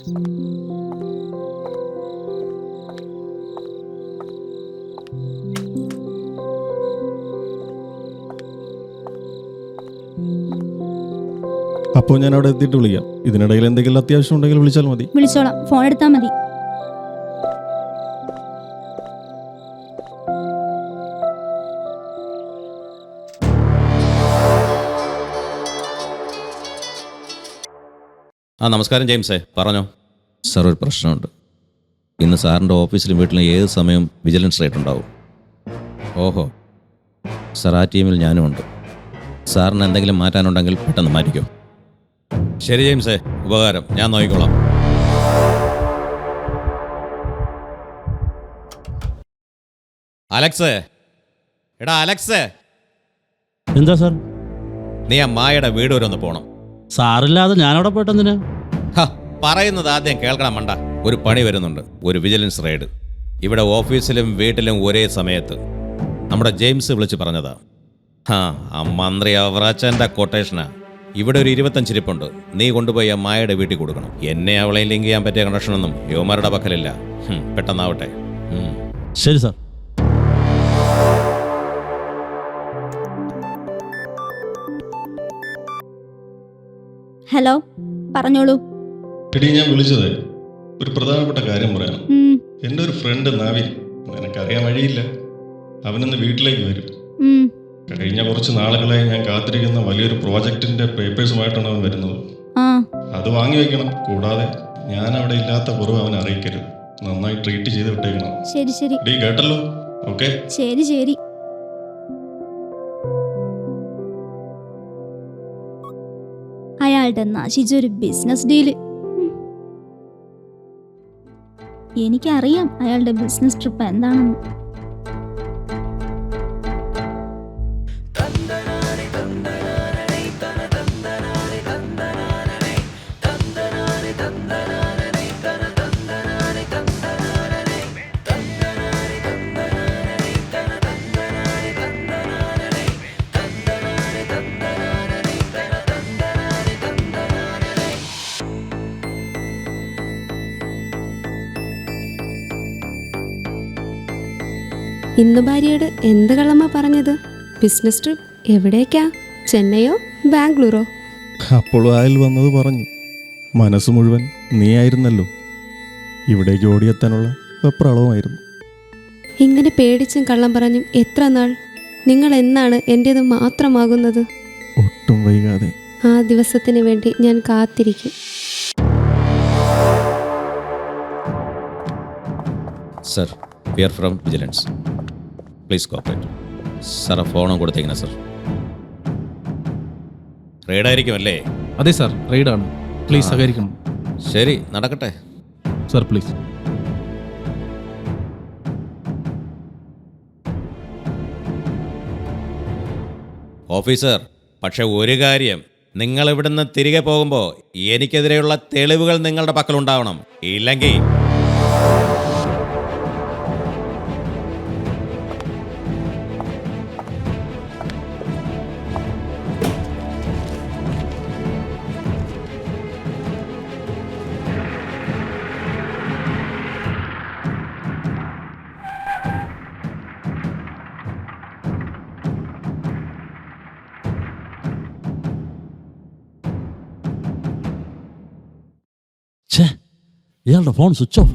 അപ്പോൾ ഞാൻ അവിടെ എത്തിയിട്ട് വിളിക്കാം. ഇതിനിടയിൽ എന്തെങ്കിലും അത്യാവശ്യം ഉണ്ടെങ്കിൽ വിളിച്ചാൽ മതി. വിളിച്ചോളാം, ഫോൺ എടുത്താൽ മതി. നമസ്കാരം ജെയിംസേ, പറഞ്ഞോ. സാർ, ഒരു പ്രശ്നമുണ്ട്. ഇന്ന് സാറിൻ്റെ ഓഫീസിലും വീട്ടിലും ഏത് സമയം വിജിലൻസ് റേറ്റ് ഉണ്ടാവും. ഓഹോ സാർ, ആ ടീമിൽ ഞാനും ഉണ്ട്. സാറിന് എന്തെങ്കിലും മാറ്റാനുണ്ടെങ്കിൽ പെട്ടെന്ന് മാറ്റിക്കോ. ശരി ജെയിംസേ, ഉപകാരം. ഞാൻ നോക്കിക്കോളാം. അലക്സേ, എടാ അലക്സേ. എന്താ സാർ? നീ ആ മായയുടെ വീട് വരെ ഒന്ന് പോകണം. സാറില്ലാതെ ഞാനവിടെ പോയിട്ടെന്തിനാ? പറയുന്നത് ആദ്യം കേൾക്കണം മണ്ട. ഒരു പണി വരുന്നുണ്ട്, ഒരു വിജിലൻസ് റെയ്ഡ്. ഇവിടെ ഓഫീസിലും വീട്ടിലും ഒരേ സമയത്ത്. നമ്മുടെ ജെയിംസ് വിളിച്ച് പറഞ്ഞതാ. ആ മന്ത്രി അവറാച്ചൻ്റെ കൊട്ടേഷനാ. ഇവിടെ ഒരു 25 ഇരിപ്പുണ്ട്. നീ കൊണ്ടുപോയി ആ മായയുടെ വീട്ടിൽ കൊടുക്കണം. എന്നെ അവളെയും ലിങ്ക് ചെയ്യാൻ പറ്റിയ കണക്ഷനൊന്നും യുവമാരുടെ പക്കലില്ല. പെട്ടെന്നാവട്ടെ. ശരി സാർ. ഹലോ, പറഞ്ഞോളൂ. എടീ, ഞാൻ വിളിച്ചത് ഒരു പ്രധാനപ്പെട്ട കാര്യം പറയാം. എൻ്റെ ഒരു ഫ്രണ്ട് നവീൻ, നിനക്കറിയാൻ വഴിയില്ല, അവനിന്ന് വീട്ടിലേക്ക് വരും. കഴിഞ്ഞ കുറച്ച് നാളുകളായി ഞാൻ കാത്തിരിക്കുന്ന വലിയൊരു പ്രോജക്റ്റിന്റെ പേപ്പേഴ്സുമായിട്ടാണ് അവൻ വരുന്നത്. അത് വാങ്ങി വെക്കണം. കൂടാതെ ഞാൻ അവിടെ ഇല്ലാത്ത കുറവ് അവൻ അറിയിക്കരുത്. നന്നായി ട്രീറ്റ് ചെയ്ത് വിട്ടേക്കണം. ശരി ശരി. ഡീ, കേട്ടല്ലോ? ഓക്കെ. ശരി ശരി. അയാളുടെ നശിച്ചൊരു ബിസിനസ് ഡീല്. എനിക്കറിയാം അയാളുടെ ബിസിനസ് ട്രിപ്പ് എന്താണെന്ന്. ഇന്ന് ഭാര്യയോട് എന്ത് കള്ളമ്മ പറഞ്ഞത്? ബിസിനസ് ട്രിപ്പ് എവിടേക്കാ? ചെന്നൈയോ ബാംഗ്ലൂരോ? അപ്പോൾ അയൽ വന്നത് പറഞ്ഞു. മനസ്സ് മുഴുവൻ നീ ആയിരുന്നല്ലോ. ഇവിടേക്ക് ഓടിയെത്താനുള്ള വെപ്രാളവുമായിരുന്നു. ഇങ്ങനെ പേടിച്ചും കള്ളം പറഞ്ഞും എത്ര നാൾ? നിങ്ങൾ എന്നാണ് എൻ്റേത് മാത്രമാകുന്നത്? ഒട്ടും വൈകാതെ. ആ ദിവസത്തിന് വേണ്ടി ഞാൻ കാത്തിരിക്കും. Sir, we are from vigilance. Please cooperate. Sir, ആ ഫോണും കൊടുത്തേക്കണം സർ. റെയ്ഡായിരിക്കും അല്ലേ? അതെ സാർ, റെയ്ഡാണ്. പ്ലീസ് സഹകരിക്കണം. ശരി, നടക്കട്ടെ സാർ, പ്ലീസ്. ഓഫീസർ, പക്ഷെ ഒരു കാര്യം, നിങ്ങൾ ഇവിടുന്ന് തിരികെ പോകുമ്പോൾ എനിക്കെതിരെയുള്ള തെളിവുകൾ നിങ്ങളുടെ പക്കലുണ്ടാവണം. ഇല്ലെങ്കിൽ ഇയാളുടെ ഫോൺ സ്വിച്ച് ഓഫ്.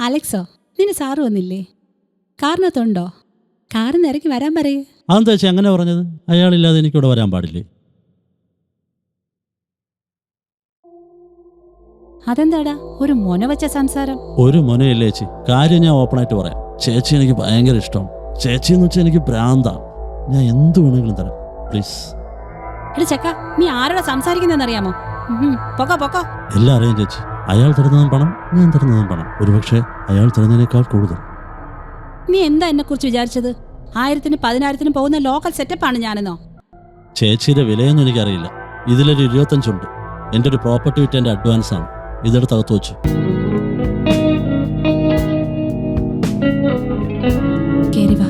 അലക്സോ, നിന്റെ സാറ് വന്നില്ലേ? കാറിനകത്തുണ്ടോ? കാറിന്ന് ഇറങ്ങി വരാൻ പറയൂ. അതെന്താ ചേച്ചി അങ്ങനെ പറഞ്ഞത്? അയാളില്ലാതെ എനിക്കിവിടെ വരാൻ പാടില്ലേ? അതെന്താടാ ഒരു മൊന വെച്ച സംസാരം? ഒരു മുനയില്ല ചേച്ചി, കാര്യം ഞാൻ ഓപ്പണായിട്ട് പറയാം. ചേച്ചി എനിക്ക് ഭയങ്കര ഇഷ്ടമാണ്. ചേച്ചി എന്ന് വെച്ചാൽ എനിക്ക് ഭ്രാന്താ. ഞാൻ എന്ത് വേണമെങ്കിലും തരാം, പ്ലീസ്. എടി ചക്ക, നീ ആരോടാ സംസാരിക്കുന്നതെന്നറിയാമോ? പൊക്കോ പൊക്കോ. എല്ലാം അറിയാം ചേച്ചി. അയാൾ തരുന്നതും പണം, ഞാൻ തരുന്നതും പണം. ഒരുപക്ഷെ അയാൾ തരുന്നതിനേക്കാൾ കൂടുതൽ. നീ എന്താ എന്നെ കുറിച്ച് വിചാരിച്ചത്? 1000-നും 10,000-നും പോകുന്ന ലോക്കൽ സെറ്റപ്പാണ് ഞാനെന്നോ? ചേച്ചിയുടെ വിലയൊന്നും എനിക്കറിയില്ല. ഇതിലൊരു 25 ഉണ്ട്. എൻ്റെ ഒരു പ്രോപ്പർട്ടി വിറ്റതിൻ്റെ അഡ്വാൻസ് ആണ്. ഇതെടുത്ത് അകത്ത് വെച്ചു. കേറി വാ.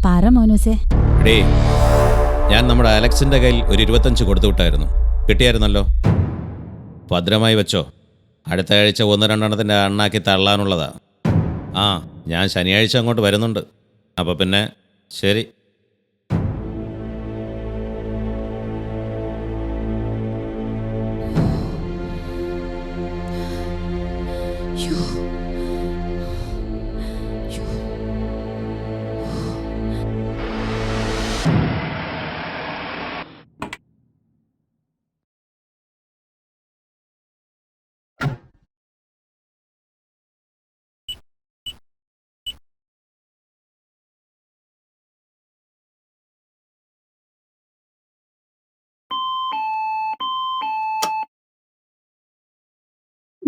പറ മോനൂസേ. എടേ, ഞാൻ നമ്മുടെ അലക്സിന്റെ കയ്യിൽ ഒരു 25 കൊടുത്തു വിട്ടായിരുന്നു. കിട്ടിയായിരുന്നല്ലോ. ഭദ്രമായി വെച്ചോ. അടുത്ത ആഴ്ച 1-2 അണ്ണാക്കി തള്ളാനുള്ളതാ. ആ, ഞാൻ ശനിയാഴ്ച അങ്ങോട്ട് വരുന്നുണ്ട്. അപ്പോൾ പിന്നെ ശരി.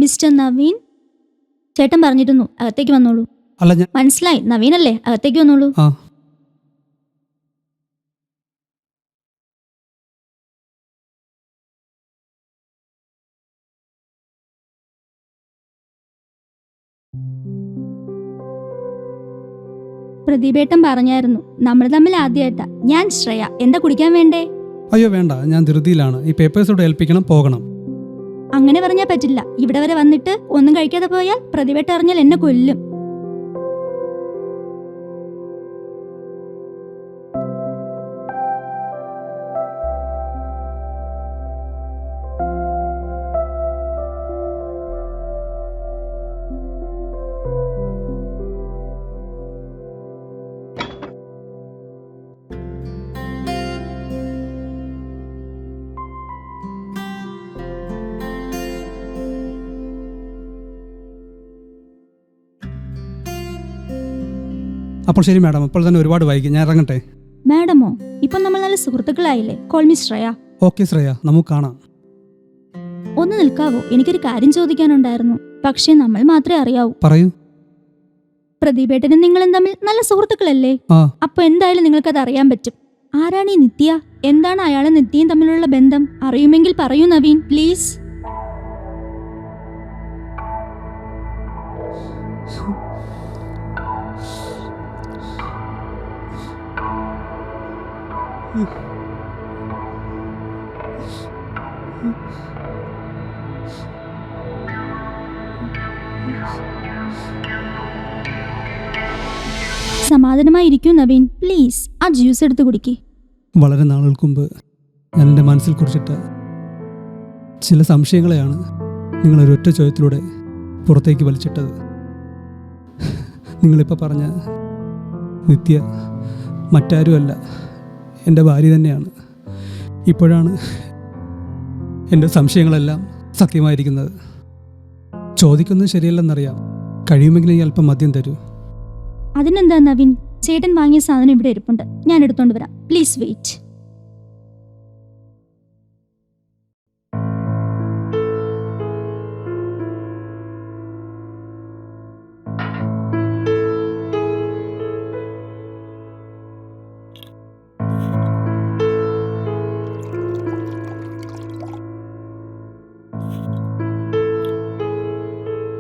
മിസ്റ്റർ നവീൻ, ചേട്ടൻ പറഞ്ഞിരുന്നു അകത്തേക്ക് വന്നോളൂ. അല്ല ഞാൻ മനസ്സിലായി, നവീനല്ലേ? അകത്തേക്ക് വന്നോളൂ. ആ പ്രദീപേട്ടൻ പറഞ്ഞായിരുന്നു നമ്മൾ തമ്മിൽ ആദ്യമായിട്ടാ. ഞാൻ ശ്രേയ. എന്താ കുടിക്കാൻ വേണ്ടേ? അയ്യോ വേണ്ട, ഞാൻ ധൃതിയിലാണ്. ഈ പേപ്പേഴ്സ് ഇവിടെ ഏൽപ്പിക്കണം, പോകണം. അങ്ങനെ പറഞ്ഞാൽ പറ്റില്ല. ഇവിടെ വരെ വന്നിട്ട് ഒന്നും കഴിക്കാതെ പോയാൽ പ്രദീപേട്ടൻ അറിഞ്ഞാൽ എന്നെ കൊല്ലും. അപ്പോൾ ശരി മാഡം, അപ്പോൾ തന്നെ ഒരുപാട് വൈകി, ഞാൻ ഇറങ്ങട്ടെ. മാഡമോ? ഇപ്പൊ നമ്മൾ നല്ല സുഹൃത്തുക്കളായില്ലേ? Call me Shreya. Okay Shreya, നമുക്ക് കാണാം. ഒന്ന് നിൽക്കാവോ? എനിക്കൊരു കാര്യം ചോദിക്കാനുണ്ടായിരുന്നു. പക്ഷേ നമ്മൾ മാത്രമേ അറിയാവൂ. പറയൂ. പ്രദീപേട്ടനും നിങ്ങളും തമ്മിൽ നല്ല സുഹൃത്തുക്കളല്ലേ? ആ. അപ്പൊ എന്തായാലും നിങ്ങൾക്കത് അറിയാൻ പറ്റും. ആരാണ് ഈ നിത്യ? എന്താണ് അയാളും നിത്യയും തമ്മിലുള്ള ബന്ധം? അറിയുമെങ്കിൽ പറയൂ നവീൻ, പ്ലീസ്. സമാധാനമായിരിക്കൂ നവീൻ, പ്ലീസ്. ആ ജ്യൂസ് എടുത്ത് കുടിക്ക്. വളരെ നാളുകൾക്ക് മുമ്പ് ഞാൻ എൻ്റെ മനസ്സിൽ കുറിച്ചിട്ട ചില സംശയങ്ങളെയാണ് നിങ്ങളൊരൊറ്റ ചോദ്യത്തിലൂടെ പുറത്തേക്ക് വലിച്ചിട്ടത്. നിങ്ങളിപ്പോൾ പറഞ്ഞ നിത്യ മറ്റാരുമല്ല, എൻ്റെ ഭാര്യ തന്നെയാണ്. ഇപ്പോഴാണ് എൻ്റെ സംശയങ്ങളെല്ലാം സത്യമായിരിക്കുന്നത്. ചോദിക്കുന്നത് ശരിയല്ലെന്നറിയാം. കഴിയുമെങ്കിൽ ഈ അല്പം മദ്യം തരൂ. അതിനെന്താ നവീൻ, ചേട്ടൻ വാങ്ങിയ സാധനം ഇവിടെ ഇരിപ്പുണ്ട്, ഞാൻ എടുത്തോണ്ട് വരാം. Please wait.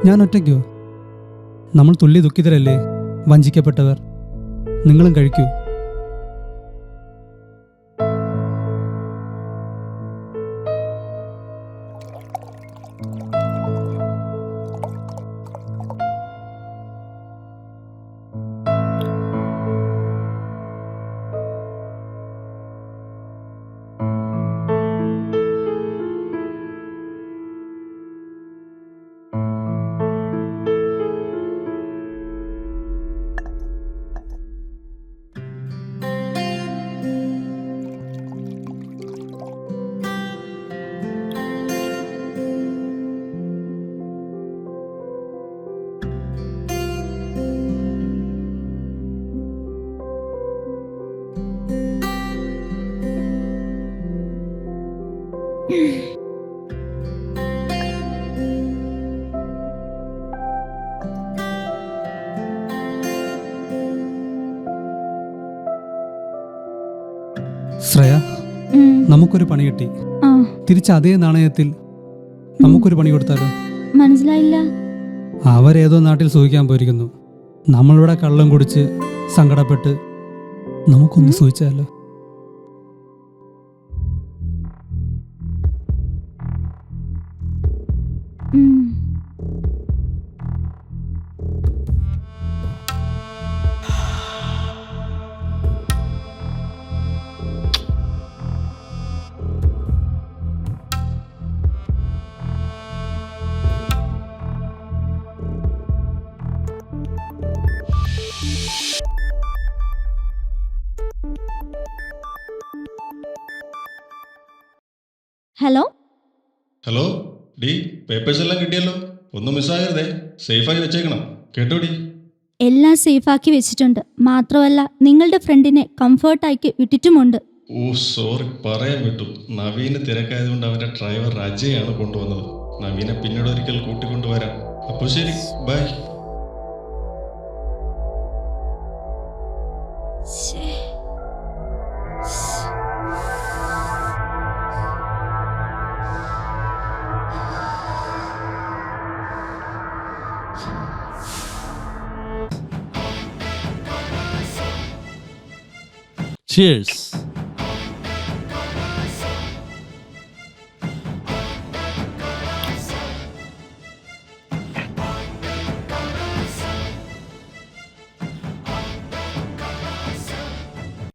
ഞാൻ ഒറ്റയ്ക്കോ? നമ്മൾ തുല്യ ദുഃഖിതരല്ലേ, വഞ്ചിക്കപ്പെട്ടവർ. നിങ്ങളും കഴിക്കൂ. ശ്രേയ, നമുക്കൊരു പണി കിട്ടി. തിരിച്ച് അതേ നാണയത്തിൽ നമുക്കൊരു പണി കൊടുത്താലോ? മനസ്സിലായില്ല. അവരേതോ നാട്ടിൽ സൂഹിക്കാൻ പോയിരിക്കുന്നു. നമ്മളിവിടെ കള്ളം കുടിച്ച് സങ്കടപ്പെട്ട് നമുക്കൊന്ന് സൂഹിച്ചാലോ? ഹലോ ഹലോ ഡി, പേപ്പേഴ്സ് എല്ലാം കിട്ടിയല്ലോ. ഒന്നും മിസ്സാകരുതേ. സേഫായി വെച്ചേക്കണം കേട്ടോടി. എല്ലാം സേഫാക്കി വെച്ചിട്ടുണ്ട്. മാത്രമല്ല നിങ്ങളുടെ ഫ്രണ്ടിനെ കംഫർട്ടാക്കി വിട്ടിട്ടുമുണ്ട്. ഓ സോറി, പറയാൻ വിട്ടു. നവീന് തിരക്കായതുകൊണ്ട് അവന്റെ ഡ്രൈവർ അജയാണ് കൊണ്ടുവന്നത്. നവീനെ പിന്നീട് ഒരിക്കൽ കൂട്ടിക്കൊണ്ടുവരാം. അപ്പോൾ ശരി, ബൈ. Cheers.